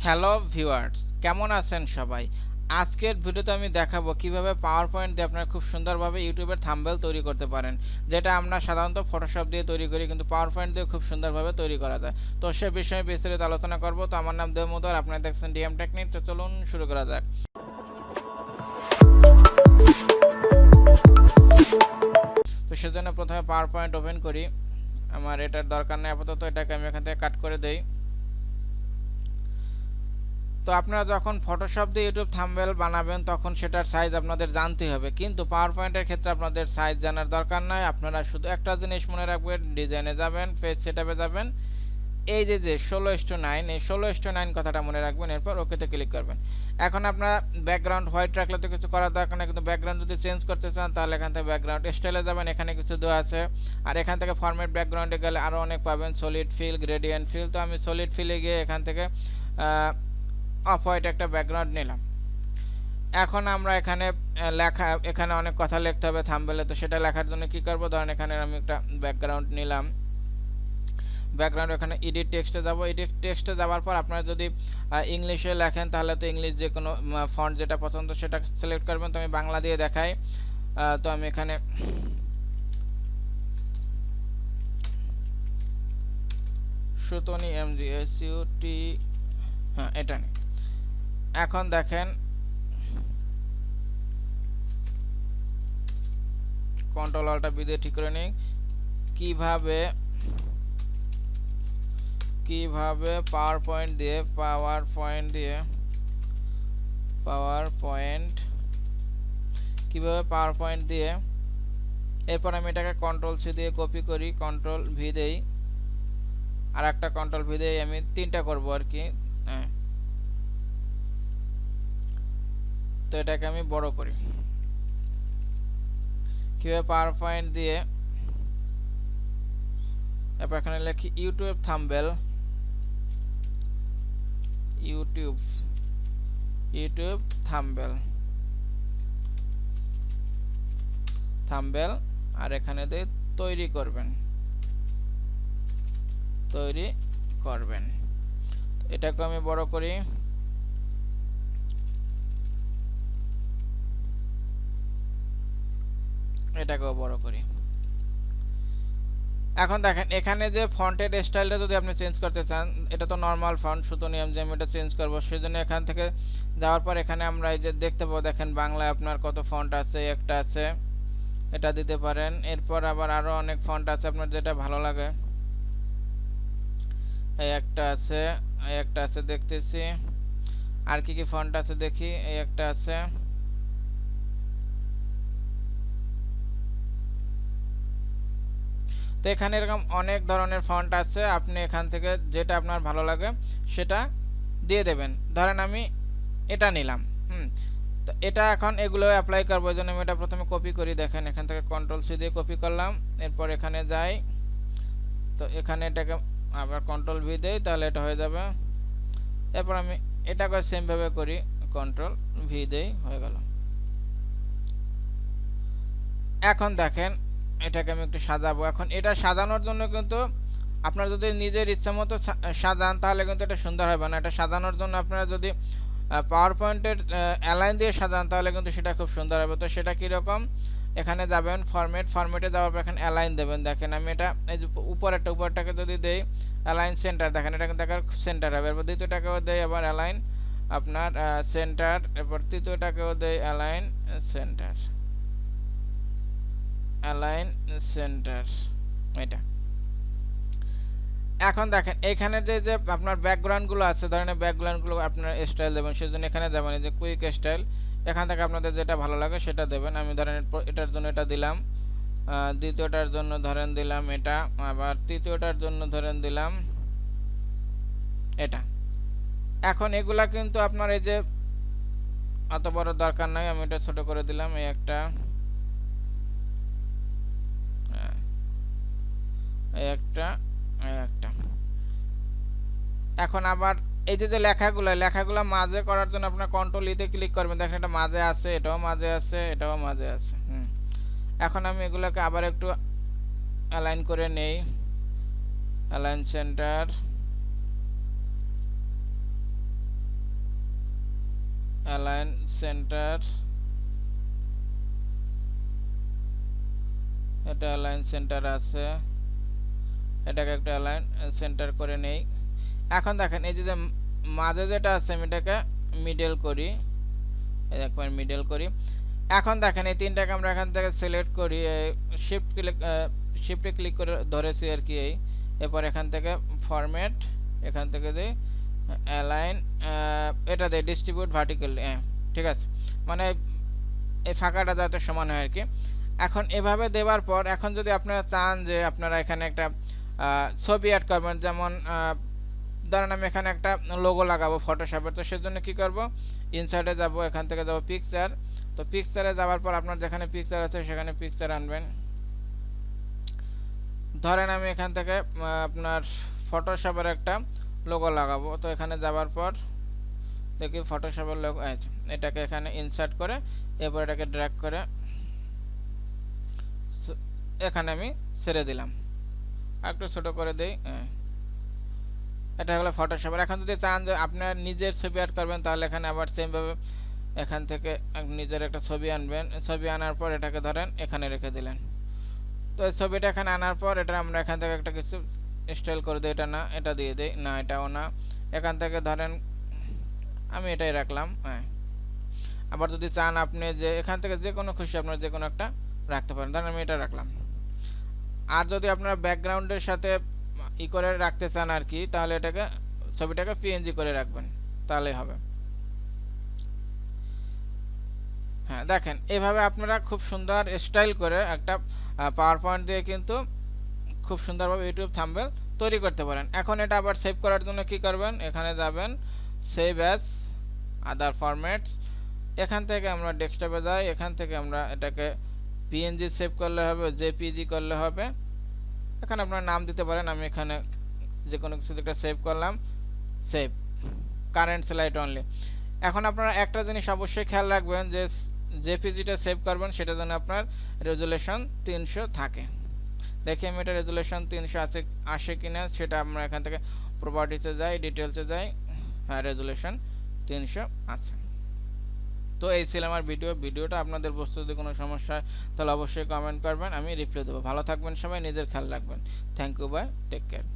Hello viewers, কেমন আছেন সবাই? আজকের ভিডিওতে আমি দেখাবো কিভাবে পাওয়ার পয়েন্ট দিয়ে আপনারা খুব সুন্দরভাবে ইউটিউবের থাম্বনেল তৈরি করতে পারেন, যেটা আমরা সাধারণত ফটোশপ দিয়ে তৈরি করি, কিন্তু পাওয়ার পয়েন্ট দিয়ে খুব সুন্দরভাবে তৈরি করা যায়। তো সে বিষয়ে বিস্তারিত আলোচনা করব। তো আমার নাম দেবমোদর, আপনারা দেখছেন ডিএমটেকনিক। তো চলুন শুরু করা যাক। তো সেজন্য প্রথমে পাওয়ার পয়েন্ট ওপেন করি। আমার এটার দরকার নেই আপাতত, এটাকে আমি এখান থেকে কাট করে দেই। তো আপনারা যখন ফটোশপ দিয়ে ইউটিউব থাম্বনেল বানাবেন তখন সেটার সাইজ আপনাদের জানতে হবে, কিন্তু পাওয়ার পয়েন্টের ক্ষেত্রে আপনাদের সাইজ জানার দরকার নাই। আপনারা শুধু একটা জিনিস মনে রাখবেন, ডিজাইনে যাবেন, পেজ সেটআপে যাবেন, এই যে 16:9, এই 16:9 কথাটা মনে রাখবেন, এরপর ওকেতে ক্লিক করবেন। এখন আপনারা ব্যাকগ্রাউন্ড হোয়াইট রাখলে তো কিছু করার দরকার নেই, কিন্তু ব্যাকগ্রাউন্ড যদি চেঞ্জ করতে চান তাহলে এখান থেকে ব্যাকগ্রাউন্ড স্টাইলে যাবেন, এখানে কিছু দেওয়া আছে। আর এখান থেকে ফরম্যাট ব্যাকগ্রাউন্ডে গেলে আরও অনেক পাবেন, সলিড ফিল, গ্রেডিয়েন্ট ফিল। তো আমি সলিড ফিলে গিয়ে এখান থেকে অফ হোয়াইট একটা ব্যাকগ্রাউন্ড নিলাম। এখন আমরা এখানে লেখা, এখানে অনেক কথা লিখতে হবে থাম্বনেলে, তো সেটা লেখার জন্য কি করব, ধরেন এখানে আমি একটা ব্যাকগ্রাউন্ড নিলাম। ব্যাকগ্রাউন্ড এখানে এডিট টেক্সটে যাব। এডিট টেক্সটে যাওয়ার পর আপনারা যদি ইংলিশে লেখেন তাহলে তো ইংলিশ যে কোনো ফন্ট যেটা পছন্দ সেটা সিলেক্ট করবেন। তো আমি বাংলা দিয়ে দেখাই। তো আমি এখানে সুতনি MGSUT, হ্যাঁ এটা নেই। এখন দেখেন কন্ট্রোল অল্টা বি দিয়ে ঠিক করে নিই কিভাবে পাওয়ার পয়েন্ট দিয়ে এরপর আমি এটাকে কন্ট্রোল সি দিয়ে কপি করি, কন্ট্রোল ভি দেই, আর একটা কন্ট্রোল ভি দেই, আমি তিনটা করব আর কি। হ্যাঁ, তো এটাকে আমি বড় করি। কিভাবে পাওয়ার পয়েন্ট দিয়ে, এরপর এখানে লিখি ইউটিউব থাম্বনেল, ইউটিউব থাম্বনেল, আর এখানে দিয়ে তৈরি করবেন। এটাকে আমি বড় করি। এটাকেও বড় করি। এখন দেখেন এখানে যে ফন্টের স্টাইলটা যদি আপনি চেঞ্জ করতে চান, এটা তো নর্মাল ফন্ট, সুতরাং আমি এটা চেঞ্জ করব। সেজন্য এখান থেকে যাওয়ার পর এখানে আমরা এই যে দেখতে পাবো, দেখেন বাংলায় আপনার কত ফন্ট আছে, একটা আছে, এটা দিতে পারেন। এরপর আবার আরও অনেক ফন্ট আছে, আপনার যেটা ভালো লাগে। এই একটা আছে দেখতেছি। আর কি কি ফন্ট আছে দেখি, এই একটা আছে। তো এখানে এরকম অনেক ধরনের ফন্ট আছে, আপনি এখান থেকে যেটা আপনার ভালো লাগে সেটা দিয়ে দেবেন। ধরেন আমি এটা নিলাম। তো এটা এখন এগুলো অ্যাপ্লাই করবো, এই জন্য আমি এটা প্রথমে কপি করি। দেখেন এখান থেকে কন্ট্রোল সি দিয়ে কপি করলাম, এরপর এখানে যাই, তো এখানে এটাকে আবার কন্ট্রোল ভি দেই, তাহলে এটা হয়ে যাবে। এরপর আমি এটাকে সেমভাবে করি, কন্ট্রোল ভি দেই, হয়ে গেল। এখন দেখেন এটাকে আমি একটু সাজাবো। এখন এটা সাজানোর জন্য কিন্তু আপনারা যদি নিজের ইচ্ছা মতো সাজান তাহলে কিন্তু এটা সুন্দর হবে না। এটা সাজানোর জন্য আপনারা যদি পাওয়ার পয়েন্টের অ্যালাইন দিয়ে সাজান তাহলে কিন্তু সেটা খুব সুন্দর হবে। তো সেটা কীরকম, এখানে যাবেন ফরম্যাটে যাওয়ার পর এখানে অ্যালাইন দেবেন। দেখেন আমি এটা এই যে উপরটাকে যদি দেই অ্যালাইন সেন্টার, দেখেন এটা কিন্তু সেন্টার হবে। এরপর দ্বিতীয়টাকেও দেই আবার অ্যালাইন আপনার সেন্টার, এরপর তৃতীয়টাকেও দেই অ্যালাইন সেন্টার, এটা। এখন দেখেন এখানে যে আপনার ব্যাকগ্রাউন্ডগুলো আছে, ধরেন ব্যাকগ্রাউন্ডগুলো আপনার স্টাইল দেবেন, সেজন্য এখানে যাবেন, এই যে কুইক স্টাইল, এখান থেকে আপনাদের যেটা ভালো লাগে সেটা দেবেন। আমি ধরেন এটার জন্য এটা দিলাম, দ্বিতীয়টার জন্য ধরেন দিলাম এটা, আবার তৃতীয়টার জন্য ধরেন দিলাম এটা। এখন এগুলা কিন্তু আপনার এই যে অত বড় দরকার নাই, আমি এটা ছোট করে দিলাম, এই একটা, একটা। এখন আবার এই যে লেখাগুলো মাঝে করার জন্য আপনার কন্ট্রোল ইতে ক্লিক করবেন। দেখেন এটা মাঝে আছে, এটাও মাঝে আছে, এটাও মাঝে আছে। এখন আমি এগুলোকে আবার একটু অ্যালাইন করে নেই, অ্যালাইন সেন্টার, অ্যালাইন সেন্টার, এটা অ্যালাইন সেন্টার আছে, এটাকে একটা অ্যালাইন সেন্টার করে নেই। এখন দেখেন এই যে মাঝে যেটা আছে আমি এটাকে মিডল করি, এই দেখেন মিডল করি। এখন দেখেন এই তিনটাকে আমরা এখান থেকে সিলেক্ট করি, শিফটে ক্লিক করে ধরেছি আর কি। এরপর এখান থেকে ফরম্যাট, এখান থেকে দিই অ্যালাইন, এটা দেয় ডিস্ট্রিবিউট ভার্টিক্যাল, ঠিক আছে, মানে এই ফাঁকাটা যাতে সমান হয় আর কি। এখন এভাবে দেওয়ার পর এখন যদি আপনারা চান যে আপনারা এখানে একটা ছবি অ্যাড করবেন, যেমন ধরেন আমি এখানে একটা লোগো লাগাবো ফটোশপের, তো সেজন্য কি করব, ইনসার্টে যাব, এখান থেকে যাব পিকচার, তো পিকচারে যাওয়ার পর আপনার যেখানে পিকচার আছে সেখানে পিকচার আনবেন। ধরেন আমি এখান থেকে আপনার ফটোশপের একটা লোগো লাগাবো, তো এখানে যাওয়ার পর দেখি ফটোশপের লোগো আছে, এটাকে এখানে ইনসার্ট করে এরপর এটাকে ড্র্যাগ করে এখানে আমি ছেড়ে দিলাম, একটু ছোট করে দেই, এটা হলো ফটোশপের। এখন যদি চান যে আপনার নিজের ছবি অ্যাড করবেন তাহলে এখানে আবার সেমভাবে এখান থেকে নিজের একটা ছবি আনবেন, ছবি আনার পর এটাকে ধরেন এখানে রেখে দিলেন। তো এই ছবিটা এখানে আনার পর এটা আমরা এখান থেকে একটা কিছু স্টাইল করে দিই, এটা না এটা দিয়ে দিই, না এটাও না, এখান থেকে ধরেন আমি এটাই রাখলাম। আবার যদি চান আপনি যে এখান থেকে যে কোনো খুশি আপনার যে কোনো একটা রাখতে পারেন, ধরেন আমি এটা রাখলাম। আর যদি আপনারা ব্যাকগ্রাউন্ডের সাথে করে রাখতে চান আর কি, তাহলে এটাকে ছবিটাকে পিএনজি করে রাখবেন, তাহলেই হবে। হ্যাঁ দেখেন এভাবে আপনারা খুব সুন্দর স্টাইল করে একটা পাওয়ার পয়েন্ট দিয়ে কিন্তু খুব সুন্দরভাবে ইউটিউব থাম্বনেল তৈরি করতে পারেন। এখন এটা আবার সেভ করার জন্য কি করবেন, এখানে যাবেন সেভ অ্যাজ আদার ফরম্যাটস, এখান থেকে আমরা ডেস্কটপে যাই, এখান থেকে আমরা এটাকে পিএনজি সেভ করলে হবে, জেপিজি করলে হবে, এখানে আপনার নাম দিতে পারেন, আমি এখানে যে কোনো কিছু একটা সেভ করলাম, সেভ কারেন্ট স্লাইড অনলি। এখন আপনারা একটা জিনিস অবশ্যই খেয়াল রাখবেন যে জেপিজিটা সেভ করবেন সেটা যেন আপনার রেজুলেশন 300 থাকে। দেখি আমি এটা রেজুলেশন 300 আছে আসে কিনা, সেটা আমরা এখান থেকে প্রপার্টিসে যাই, ডিটেলসে যাই, হ্যাঁ রেজুলেশন 300 আছে। তো এই ছিল আমার ভিডিওটা আপনাদের বুঝতে যদি কোনো সমস্যা হয় তাহলে অবশ্যই কমেন্ট করবেন, আমি রিপ্লাই দেবো। ভালো থাকবেন সবাই, নিজের খেয়াল রাখবেন। Thank you, bye, take care.